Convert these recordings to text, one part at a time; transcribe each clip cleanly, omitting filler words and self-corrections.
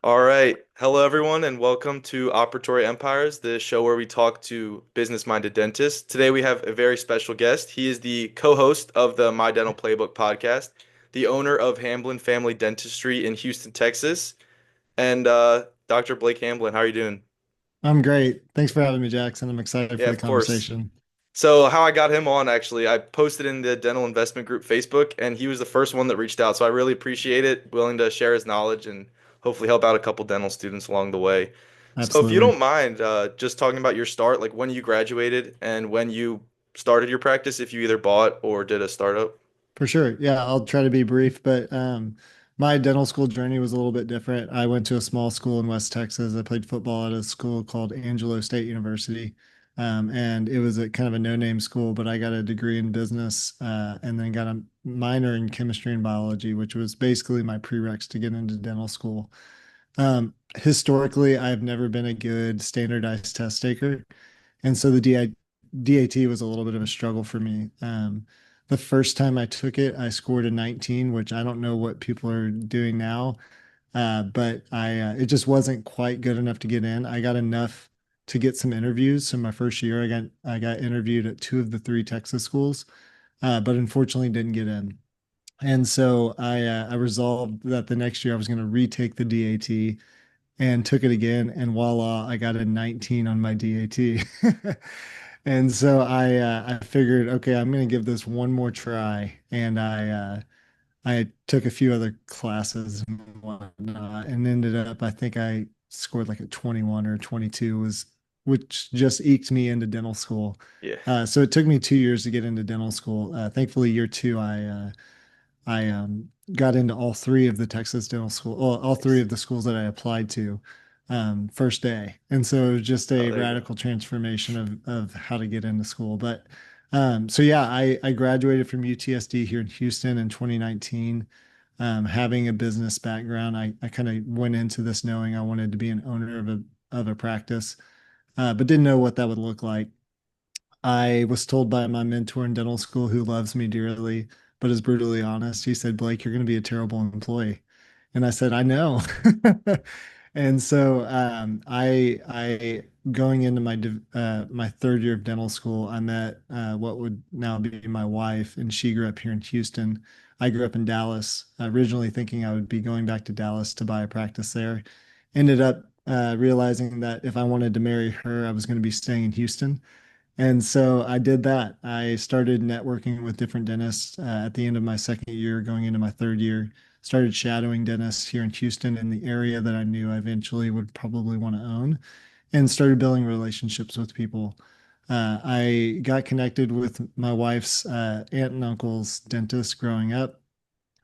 All right. Hello, everyone, and welcome to Operatory Empires, the show where we talk to business-minded dentists. Today, we have a very special guest. He is the co-host of the My Dental Playbook podcast, the owner of Hamblin Family Dentistry in Houston, Texas, and Dr. Blake Hamblin. How are you doing? I'm great. Thanks for having me, Jackson. I'm excited Yeah, for the of course. conversation. So, how I got him on, actually, I posted in the Dental Investment Group Facebook, and he was the first one that reached out. So, I really appreciate it, willing to share his knowledge and hopefully help out a couple dental students along the way. So, if you Absolutely. don't mind, just talking about your start, like when you graduated and when you started your practice, if you either bought or did a startup. For sure. Yeah, I'll try to be brief, but my dental school journey was a little bit different. I went to a small school in West Texas. I played football at a school called Angelo State University. And it was a kind of a no-name school, but I got a degree in business and then got a minor in chemistry and biology, which was basically my prereqs to get into dental school. Historically, I've never been a good standardized test taker. And so the DAT was a little bit of a struggle for me. The first time I took it, I scored a 19, which I don't know what people are doing now, but I it just wasn't quite good enough to get in. I got enough to get some interviews. So my first year, I got interviewed at two of the three Texas schools, but unfortunately didn't get in. And so I resolved that the next year I was going to retake the DAT and took it again, and voila, I got a 19 on my DAT. And so I figured, okay, I'm gonna give this one more try, and I took a few other classes and whatnot, and ended up I think I scored like a 21 or 22 was which just eked me into dental school. Yeah. So it took me 2 years to get into dental school. Thankfully, year two, I got into all three of the Texas dental school, well, all three Nice. of the schools that I applied to first day. And so it was just Oh, a there you go. radical transformation of how to get into school. But so yeah, I graduated from UTSD here in Houston in 2019. Having a business background, I kind of went into this knowing I wanted to be an owner of a practice, but didn't know what that would look like. I was told by my mentor in dental school who loves me dearly, but is brutally honest. He said, Blake, you're going to be a terrible employee. And I said, I know. And so I going into my third year of dental school, I met what would now be my wife, and she grew up here in Houston. I grew up in Dallas, originally thinking I would be going back to Dallas to buy a practice there. Ended up realizing that if I wanted to marry her, I was going to be staying in Houston. And so I did that. I started networking with different dentists at the end of my second year, going into my third year. Started shadowing dentists here in Houston in the area that I knew I eventually would probably want to own, and started building relationships with people. I got connected with my wife's aunt and uncle's dentist growing up.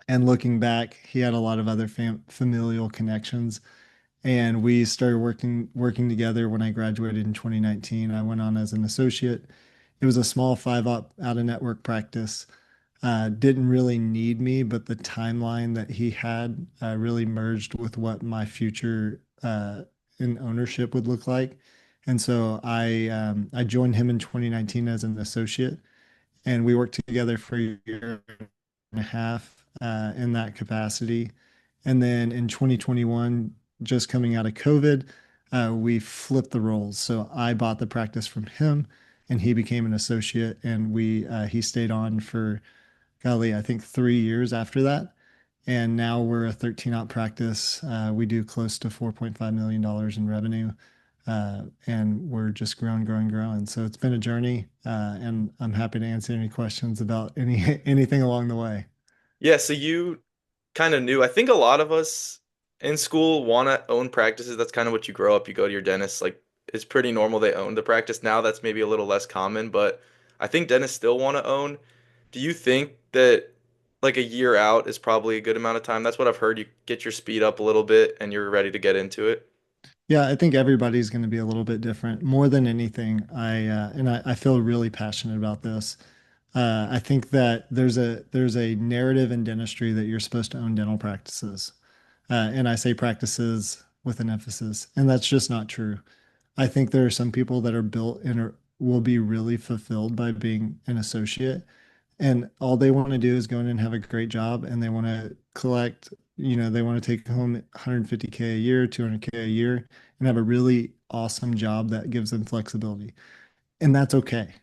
And looking back, he had a lot of other familial connections, and we started working together when I graduated in 2019. I went on as an associate. It was a small five up out of network practice. Didn't really need me, but the timeline that he had really merged with what my future in ownership would look like. And so I joined him in 2019 as an associate, and we worked together for a year and a half in that capacity. And then in 2021, just coming out of COVID, we flipped the roles. So I bought the practice from him, and he became an associate, and we he stayed on for golly, I think 3 years after that. And now we're a 13 out practice. We do close to $4.5 million in revenue. And we're just growing, growing, growing. So it's been a journey, and I'm happy to answer any questions about anything along the way. Yeah, so you kind of knew. I think a lot of us in school want to own practices. That's kind of what you grow up. You go to your dentist. Like it's pretty normal they own the practice. Now that's maybe a little less common, but I think dentists still want to own. Do you think that like a year out is probably a good amount of time? That's what I've heard. You get your speed up a little bit and you're ready to get into it. Yeah, I think everybody's going to be a little bit different. More than anything, I feel really passionate about this. I think that there's a narrative in dentistry that you're supposed to own dental practices. And I say practices with an emphasis, and that's just not true. I think there are some people that are built and will be really fulfilled by being an associate. And all they want to do is go in and have a great job, and they want to collect, they want to take home 150K a year, 200K a year, and have a really awesome job that gives them flexibility. And that's okay.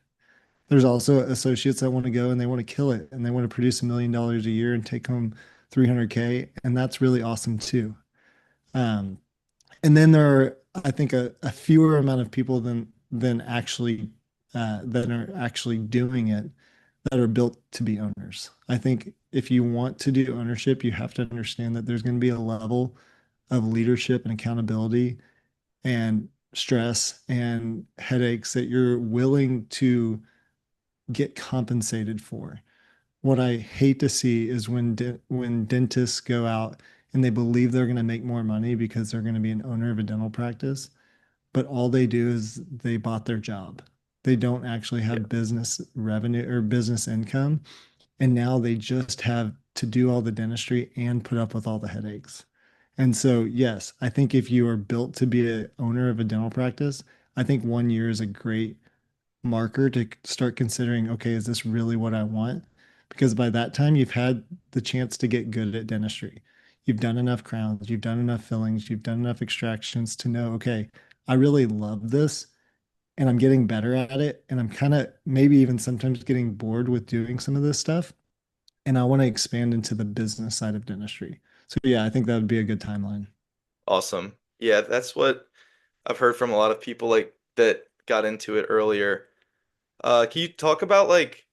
There's also associates that want to go and they want to kill it and they want to produce $1 million a year and take home 300K. And that's really awesome too. Um, and then there are, I think, a fewer amount of people than actually that are actually doing it that are built to be owners. I think if you want to do ownership, you have to understand that there's going to be a level of leadership and accountability and stress and headaches that you're willing to get compensated for. What I hate to see is when dentists go out and they believe they're going to make more money because they're going to be an owner of a dental practice, but all they do is they bought their job. They don't actually Yeah. have business revenue or business income, and now they just have to do all the dentistry and put up with all the headaches. And so, yes, I think if you are built to be an owner of a dental practice, I think 1 year is a great marker to start considering, okay, is this really what I want? Because by that time, you've had the chance to get good at dentistry. You've done enough crowns, you've done enough fillings, you've done enough extractions to know, okay, I really love this and I'm getting better at it. And I'm kind of maybe even sometimes getting bored with doing some of this stuff. And I want to expand into the business side of dentistry. So, yeah, I think that would be a good timeline. Awesome. Yeah, that's what I've heard from a lot of people like that got into it earlier. Can you talk about like,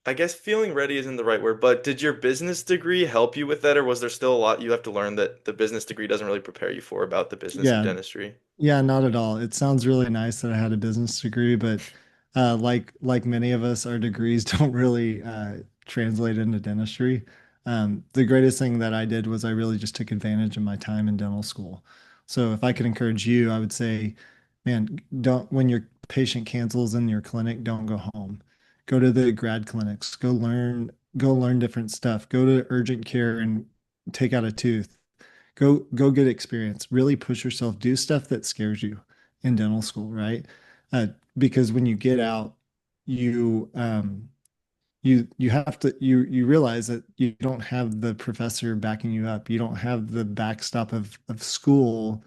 I guess feeling ready isn't the right word, but did your business degree help you with that, or was there still a lot you have to learn that the business degree doesn't really prepare you for about the business of Yeah, dentistry? yeah, not at all. It sounds really nice that I had a business degree, but like many of us, our degrees don't really translate into dentistry. The greatest thing that I did was I really just took advantage of my time in dental school. So if I could encourage you, I would say, man, don't when your patient cancels in your clinic, don't go home. Go to the grad clinics. Go learn different stuff. Go to urgent care and take out a tooth. Go get experience. Really push yourself. Do stuff that scares you in dental school, right? Because when you get out, you you have to you realize that you don't have the professor backing you up. You don't have the backstop of school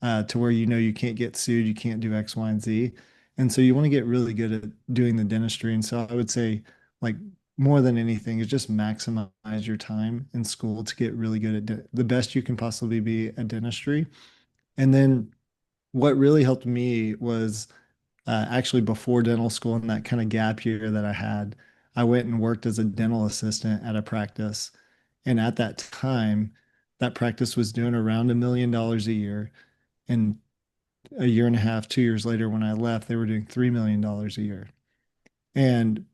to where you know you can't get sued, you can't do X, Y, and Z. And so you want to get really good at doing the dentistry. And so I would say, like, more than anything, is just maximize your time in school to get really good at the best you can possibly be at dentistry. And then what really helped me was actually before dental school and that kind of gap year that I had, I went and worked as a dental assistant at a practice. And at that time, that practice was doing around $1 million a year. And a year and a half, 2 years later, when I left, they were doing $3 million a year. And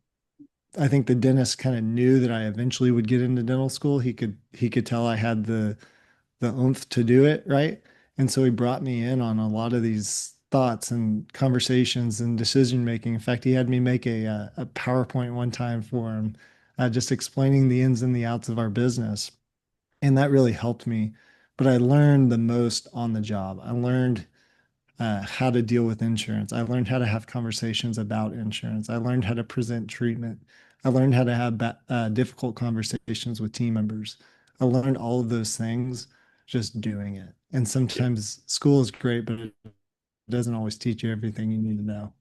I think the dentist kind of knew that I eventually would get into dental school. He could tell I had the oomph to do it, right? And so he brought me in on a lot of these thoughts and conversations and decision making. In fact, he had me make a PowerPoint one time for him, just explaining the ins and the outs of our business. And that really helped me. But I learned the most on the job. I learned how to deal with insurance. I learned how to have conversations about insurance. I learned how to present treatment. I learned how to have difficult conversations with team members. I learned all of those things just doing it. And sometimes school is great, but it doesn't always teach you everything you need to know.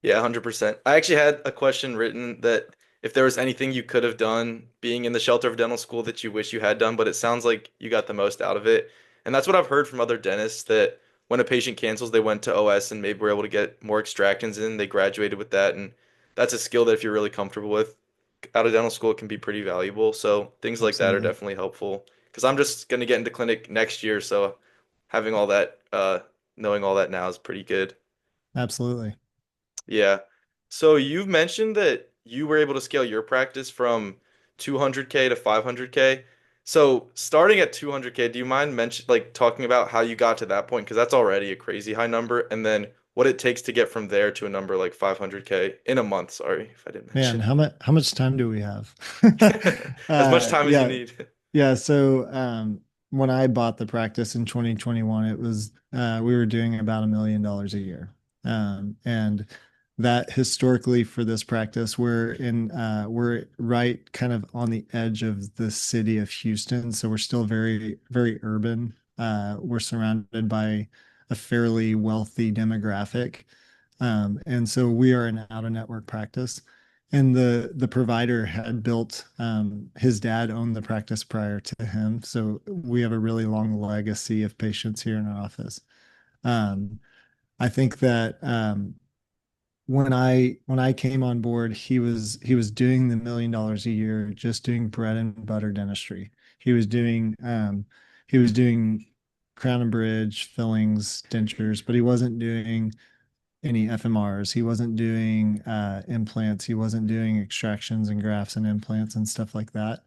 Yeah, 100%. I actually had a question written that if there was anything you could have done being in the shelter of dental school that you wish you had done, but it sounds like you got the most out of it. And that's what I've heard from other dentists that when a patient cancels, they went to OS and maybe were able to get more extractions in. They graduated with that. And that's a skill that if you're really comfortable with out of dental school, it can be pretty valuable. So things like that are Absolutely. definitely helpful because I'm just going to get into clinic next year. So having all that, knowing all that now is pretty good. Absolutely. Yeah. So you've mentioned that you were able to scale your practice from 200K to 500K. So starting at 200K, do you mind talking about how you got to that point? Because that's already a crazy high number, and then what it takes to get from there to a number like 500K in a month. Sorry if I didn't Man, mention. how much time do we have? As much time as you Yeah, need. yeah. So when I bought the practice in 2021, it was we were doing about $1 million a year. And that historically for this practice, we're right kind of on the edge of the city of Houston, so we're still very, very urban. We're surrounded by a fairly wealthy demographic. And so we are an out-of-network practice. And the provider had built his dad owned the practice prior to him. So we have a really long legacy of patients here in our office. Um, I think that when I came on board, he was doing the $1 million a year, just doing bread and butter dentistry. He was doing he was doing crown and bridge, fillings, dentures, but he wasn't doing any FMRs. He wasn't doing implants. He wasn't doing extractions and grafts and implants and stuff like that.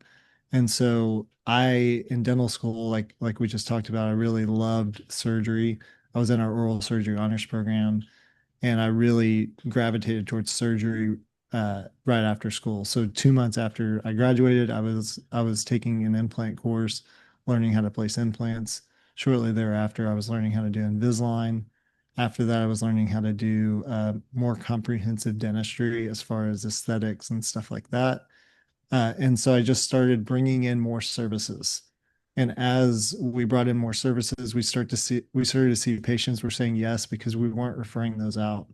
And so in dental school, like we just talked about, I really loved surgery. I was in our oral surgery honors program, and I really gravitated towards surgery right after school. So 2 months after I graduated, I was taking an implant course, learning how to place implants. Shortly thereafter, I was learning how to do Invisalign. After that, I was learning how to do more comprehensive dentistry as far as aesthetics and stuff like that. And so I just started bringing in more services. And as we brought in more services, we started to see patients were saying yes because we weren't referring those out.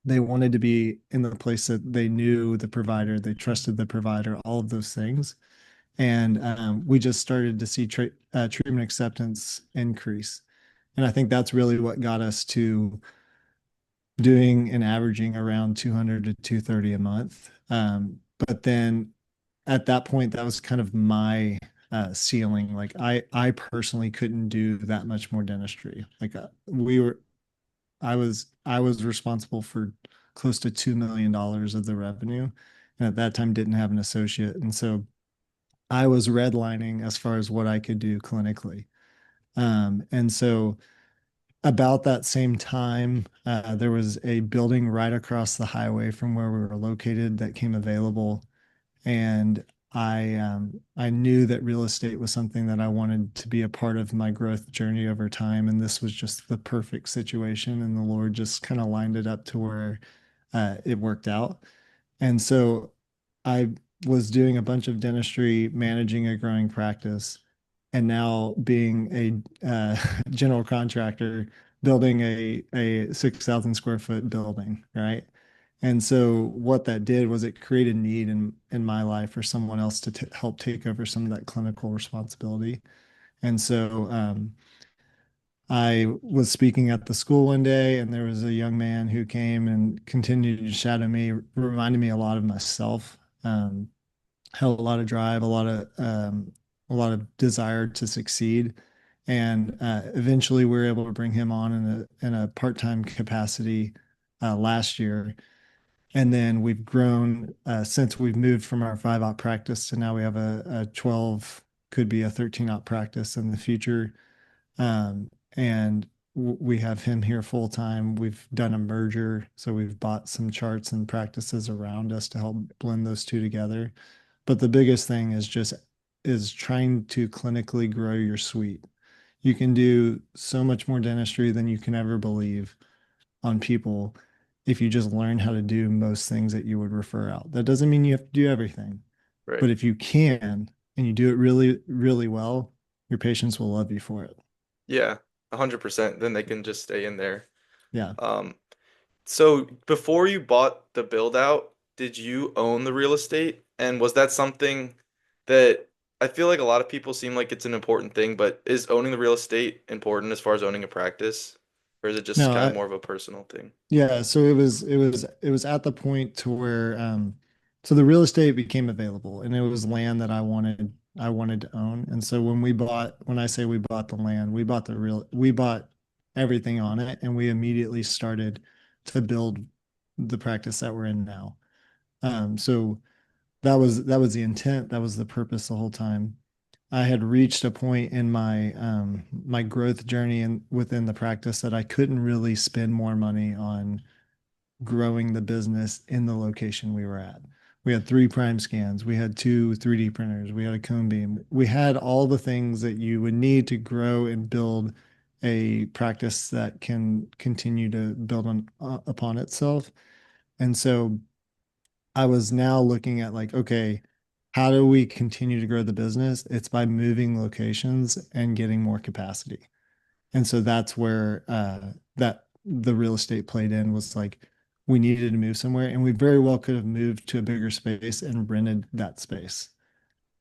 They wanted to be in the place that they knew the provider, they trusted the provider, all of those things. And we just started to see treatment acceptance increase. And I think that's really what got us to doing and averaging around 200 to 230 a month. But then at that point, that was kind of my ceiling. Like I personally couldn't do that much more dentistry. Like I was responsible for close to $2 million of the revenue, and at that time didn't have an associate, and so I was redlining as far as what I could do clinically. And so about that same time, there was a building right across the highway from where we were located that came available, and I knew that real estate was something that I wanted to be a part of my growth journey over time, and this was just the perfect situation, and the Lord just kind of lined it up to where it worked out. And so I was doing a bunch of dentistry, managing a growing practice, and now being a general contractor, building a 6,000 square foot building, right? And so what that did was it created need in my life for someone else to help take over some of that clinical responsibility. And so I was speaking at the school one day, and there was a young man who came and continued to shadow me, reminded me a lot of myself. Had a lot of drive, a lot of desire to succeed, and eventually we were able to bring him on in a part-time capacity last year. And then we've grown since we've moved from our 5 op practice to now we have a 12, could be a 13 op practice in the future. And we have him here full time. We've done a merger, so we've bought some charts and practices around us to help blend those two together. But the biggest thing is trying to clinically grow your suite. You can do so much more dentistry than you can ever believe on people if you just learn how to do most things that you would refer out. That doesn't mean you have to do everything, Right. but if you can and you do it really, really well, your patients will love you for it. Yeah, 100%. Then they can just stay in there. Yeah. Um, so before you bought the build out, did you own the real estate? And was that something that I feel like a lot of people seem like it's an important thing, but is owning the real estate important as far as owning a practice? Or is it just No, kind of more of a personal thing? yeah, so it was at the point to where so the real estate became available, and it was land that I wanted to own. And so when I say we bought the land, we bought everything on it, and we immediately started to build the practice that we're in now. So that was the intent, that was the purpose the whole time. I had reached a point in my growth journey and within the practice that I couldn't really spend more money on growing the business in the location we were at. We had 3 prime scans, we had 2 3D printers, we had a cone beam, we had all the things that you would need to grow and build a practice that can continue to build upon itself. And so I was now looking at like, okay, how do we continue to grow the business? It's by moving locations and getting more capacity. And so that's where that the real estate played in was like we needed to move somewhere, and we very well could have moved to a bigger space and rented that space.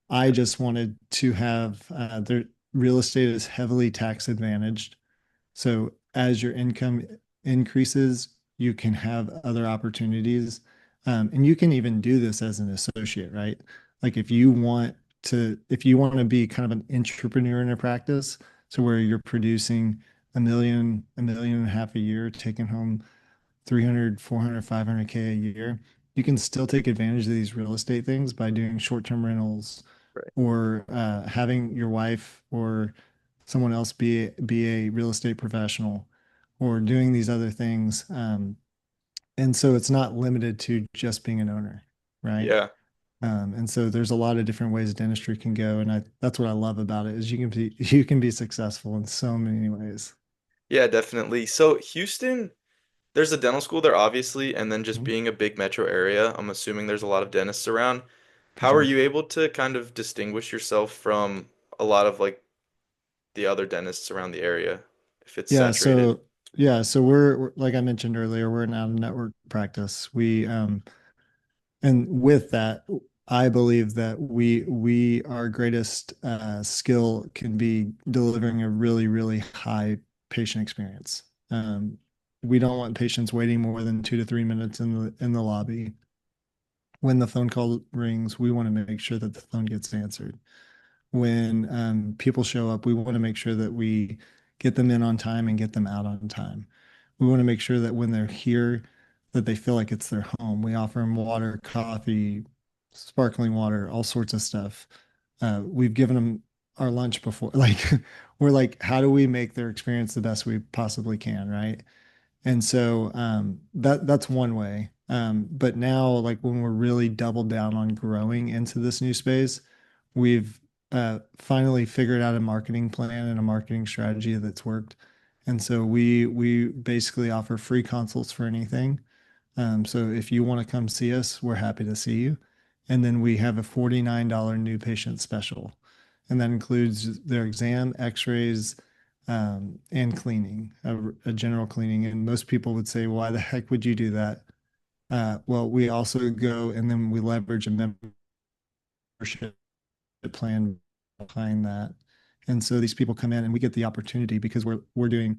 I just wanted to have the real estate is heavily tax advantaged. So as your income increases, you can have other opportunities. And you can even do this as an associate, right? Like if you want to be kind of an entrepreneur in a practice, so where you're producing a million and a half a year, taking home 300, 400, 500K a year, you can still take advantage of these real estate things by doing short-term rentals Right. or having your wife or someone else be a real estate professional or doing these other things. And so it's not limited to just being an owner, right? Yeah. And so there's a lot of different ways dentistry can go, and that's what I love about it is you can be successful in so many ways. Yeah, definitely. So Houston, there's a dental school there, obviously, and then just Mhm. being a big metro area, I'm assuming there's a lot of dentists around. For How are sure. you able to kind of distinguish yourself from a lot of like the other dentists around the area if it's Yeah, saturated? so like I mentioned earlier, we're an out-of-network practice. And with that, I believe that we our greatest skill can be delivering a really, really high patient experience. We don't want patients waiting more than 2 to 3 minutes in the lobby. When the phone call rings, we want to make sure that the phone gets answered. When people show up, we want to make sure that we get them in on time and get them out on time. We want to make sure that when they're here, that they feel like it's their home. We offer them water, coffee, sparkling water, all sorts of stuff. We've given them our lunch before. Like, we're like, how do we make their experience the best we possibly can, right? And so that's one way. But now, like when we're really doubled down on growing into this new space, we've finally figured out a marketing plan and a marketing strategy that's worked. And so we basically offer free consults for anything. So if you want to come see us, we're happy to see you. And then we have a $49 new patient special, and that includes their exam, x-rays, and cleaning, a general cleaning. And most people would say, why the heck would you do that? Well, we also go and then we leverage a membership plan behind that. And so these people come in and we get the opportunity because we're doing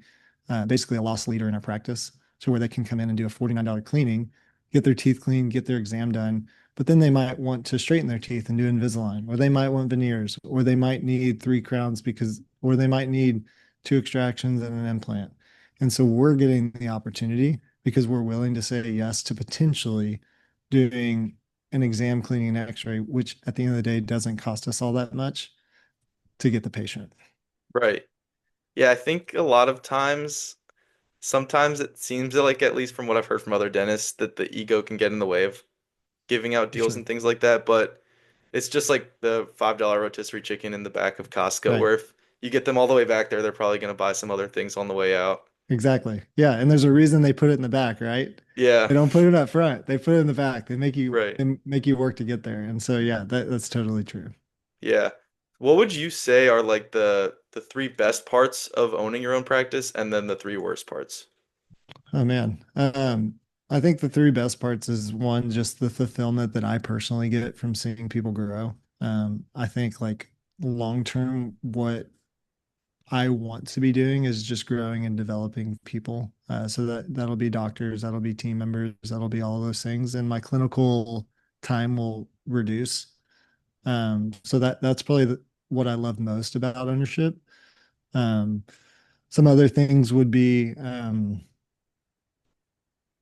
basically a loss leader in our practice. So where they can come in and do a $49 cleaning, get their teeth cleaned, get their exam done, but then they might want to straighten their teeth and do Invisalign, or they might want veneers, or they might need 3 crowns or they might need 2 extractions and an implant. And so we're getting the opportunity because we're willing to say yes to potentially doing an exam, cleaning, and x-ray, which at the end of the day doesn't cost us all that much to get the patient. Right. Yeah, I think a lot of times, sometimes it seems like, at least from what I've heard from other dentists, that the ego can get in the way of giving out For deals sure. and things like that. But it's just like the $5 rotisserie chicken in the back of Costco, Right. where if you get them all the way back there, they're probably going to buy some other things on the way out. Exactly. Yeah. And there's a reason they put it in the back, right? Yeah, They don't put it up front. They put it in the back. right. They make you work to get there. And so yeah, that's totally true. Yeah. What would you say are like the three best parts of owning your own practice and then the three worst parts? Oh man. I think the three best parts is one, just the fulfillment that I personally get from seeing people grow. I think like long term, what I want to be doing is just growing and developing people. So that'll be doctors, that'll be team members, that'll be all of those things, and my clinical time will reduce. So that's probably what I love most about ownership. Um, some other things would be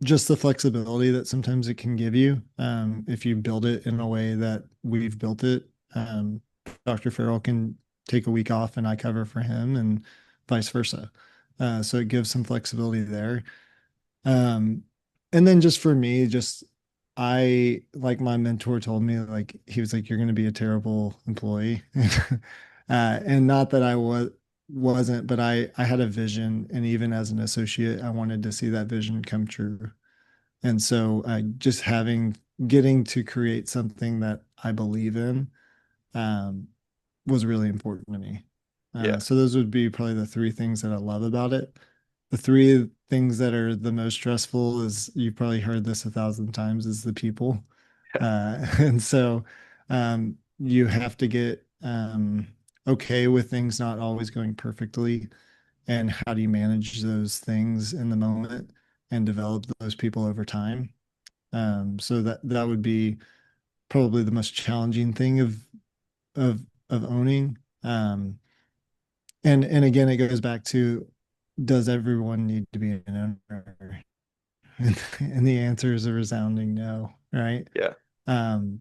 just the flexibility that sometimes it can give you if you build it in a way that we've built it. Dr. Farrell can take a week off and I cover for him, and vice versa. So it gives some flexibility there. Um, and then just for me, just I like my mentor told me, like he was like, "You're going to be a terrible employee," and not that I wasn't, but I had a vision, and even as an associate, I wanted to see that vision come true. And so just getting to create something that I believe in um, was really important to me. Yeah. So those would be probably the three things that I love about it. The three things that are the most stressful is you've probably heard this 1,000 times is the people. And so you have to get okay with things not always going perfectly. And how do you manage those things in the moment and develop those people over time? So that would be probably the most challenging thing of owning. And again, it goes back to does everyone need to be an owner? And the answer is a resounding no, right? Yeah. Um,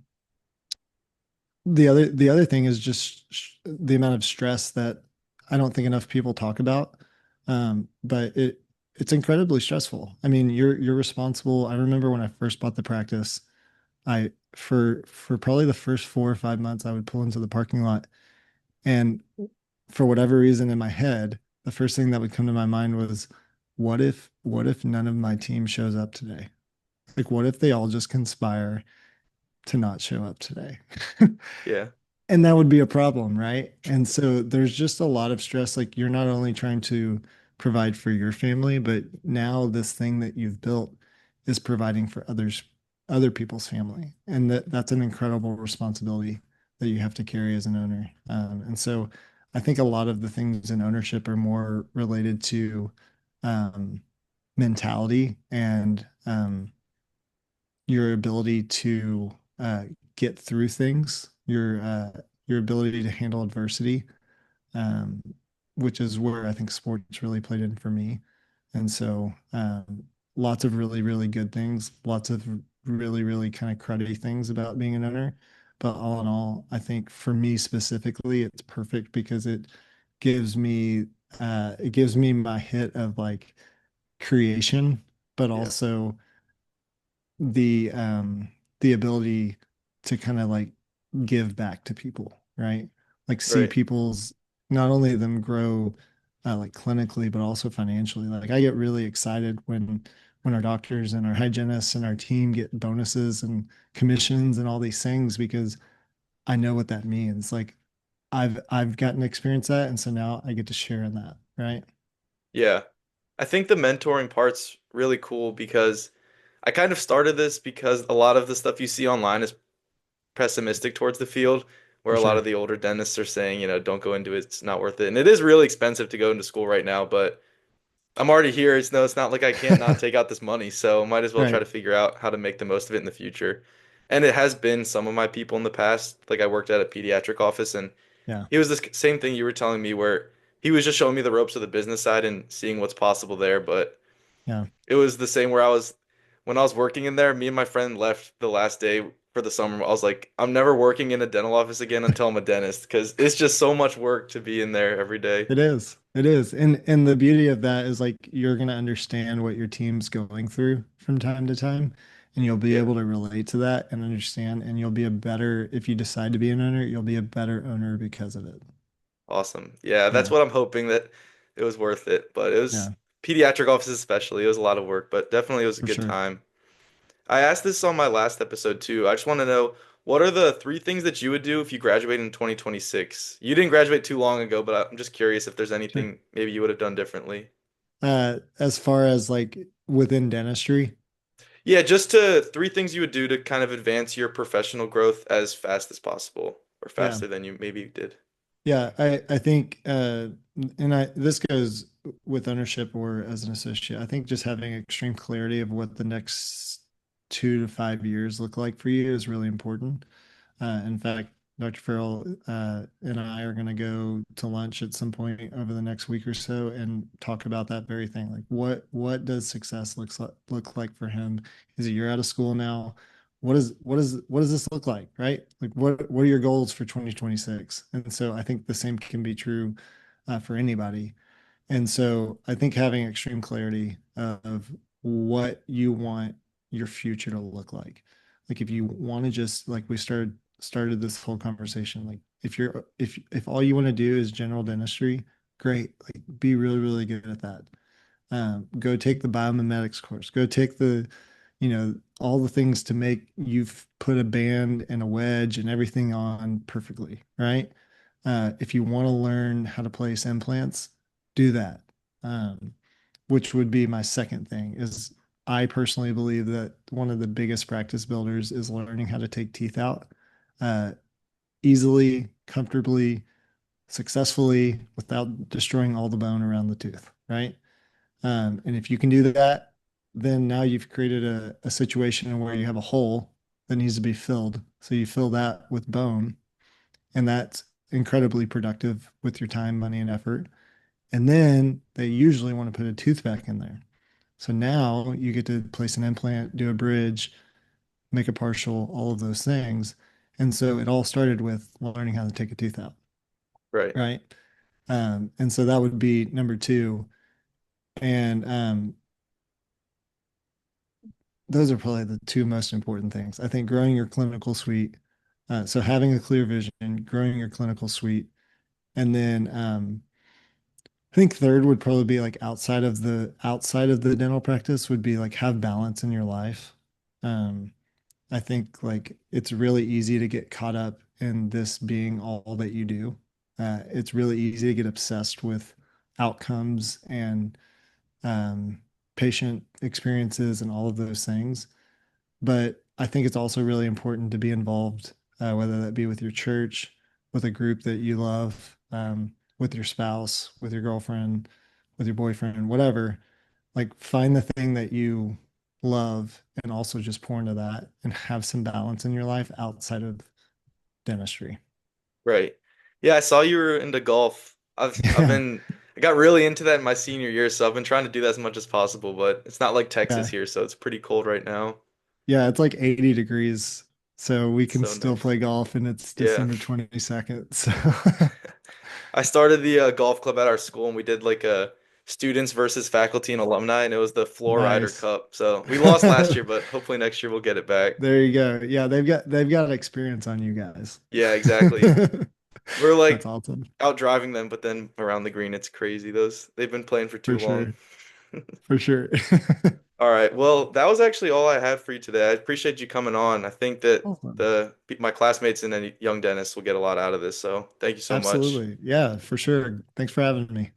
the other thing is just the amount of stress that I don't think enough people talk about. But it's incredibly stressful. I mean, you're responsible. I remember when I first bought the practice, I for probably the first 4 or 5 months, I would pull into the parking lot, and for whatever reason in my head, the first thing that would come to my mind was, what if none of my team shows up today? Like, what if they all just conspire to not show up today? Yeah. And that would be a problem, right? And so there's just a lot of stress. Like you're not only trying to provide for your family, but now this thing that you've built is providing for other people's family. And that's an incredible responsibility that you have to carry as an owner. And so I think a lot of the things in ownership are more related to um, mentality and your ability to get through things, your ability to handle adversity, um, which is where I think sports really played in for me. And so, lots of really, really good things, lots of really, really kind of cruddy things about being an owner. But all in all, I think for me specifically, it's perfect because gives me it gives me my hit of like creation, but Yeah. also the um the ability to kind of like give back to people, right? Like see Right. people's not only them grow like clinically, but also financially. Like I get really excited when our doctors and our hygienists and our team get bonuses and commissions and all these things because I know what that means. Like I've gotten to experience that, and so now I get to share in that, right? Yeah. I think the mentoring part's really cool because I kind of started this because a lot of the stuff you see online is pessimistic towards the field, where For a lot sure. of the older dentists are saying, don't go into it, it's not worth it. And it is really expensive to go into school right now, but I'm already here. It's not like I can't not take out this money, so might as well try Right. to figure out how to make the most of it in the future. And it has been some of my people in the past. Like I worked at a pediatric office and Yeah. he was this same thing you were telling me where he was just showing me the ropes of the business side and seeing what's possible there, but Yeah. it was the same where when I was working in there, me and my friend left the last day for the summer. I was like, I'm never working in a dental office again until I'm a dentist because it's just so much work to be in there every day. It is. It is. And the beauty of that is like you're going to understand what your team's going through from time to time and you'll be Yeah, able to relate to that and understand and you'll be a better if you decide to be an owner, you'll be a better owner because of it. awesome. Yeah, that's Yeah. what I'm hoping that it was worth it. But it was Yeah, pediatric offices especially. It was a lot of work, but definitely it was a for good sure. time. I asked this on my last episode too. I just want to know what are the three things that you would do if you graduated in 2026? You didn't graduate too long ago, but I'm just curious if there's Sure. anything maybe you would have done differently. As far as like within dentistry, Yeah, just to three things you would do to kind of advance your professional growth as fast as possible, or yeah. faster than you maybe did. Yeah, I think and I this goes with ownership or as an associate. I think just having extreme clarity of what the next 2 to 5 years look like for you is really important. In fact, Dr. Farrell and I are going to go to lunch at some point over the next week or so and talk about that very thing. Like, what does success look like for him? Is a year out of school now? What does this look like, right? Like, what are your goals for 2026? And so I think the same can be true for anybody. And so I think having extreme clarity of what you want your future to look like if you want to just like we started this whole conversation, like if all you want to do is general dentistry, great, like be really, really good at that. Go take the biomimetics course. Go take the all the things to make you've put a band and a wedge and everything on perfectly, right? If you want to learn how to place implants, do that. Um, which would be my second thing is I personally believe that one of the biggest practice builders is learning how to take teeth out uh, easily, comfortably, successfully without destroying all the bone around the tooth, right? And if you can do that, then now you've created a situation where you have a hole that needs to be filled. So you fill that with bone, and that's incredibly productive with your time, money, and effort. And then they usually want to put a tooth back in there. So now you get to place an implant, do a bridge, make a partial, all of those things. And so it all started with learning how to take a tooth out, Right. right? And so that would be number two. And those are probably the two most important things. I think growing your clinical suite, so having a clear vision, growing your clinical suite, and then I think third would probably be like outside of the dental practice would be like have balance in your life. Um, I think like it's really easy to get caught up in this being all that you do. It's really easy to get obsessed with outcomes and um, patient experiences and all of those things. But I think it's also really important to be involved, whether that be with your church, with a group that you love, with your spouse, with your girlfriend, with your boyfriend, whatever. Like find the thing that you love and also just pour into that and have some balance in your life outside of dentistry. Right. Yeah, I saw you were into golf. Yeah. I got really into that in my senior year, so I've been trying to do that as much as possible, but it's not like Texas Yeah. here, so it's pretty cold right now. Yeah. It's like 80 degrees. So we It's can so still nice. play golf and it's Yeah. December 22nd. So I started the golf club at our school and we did like a students versus faculty and alumni and it was the Floor Rider nice. Cup. So we lost last year, but hopefully next year we'll get it back. There you go. Yeah, they've got experience on you guys. Yeah, exactly. We're That's like awesome. out driving them, but then around the green it's crazy. Those they've been playing for too For long. sure. For sure. All right. Well, that was actually all I had for you today. I appreciate you coming on. I think that Awesome. the my classmates and any young dentists will get a lot out of this. So thank you so much. Absolutely. Yeah, for sure. Thanks for having me.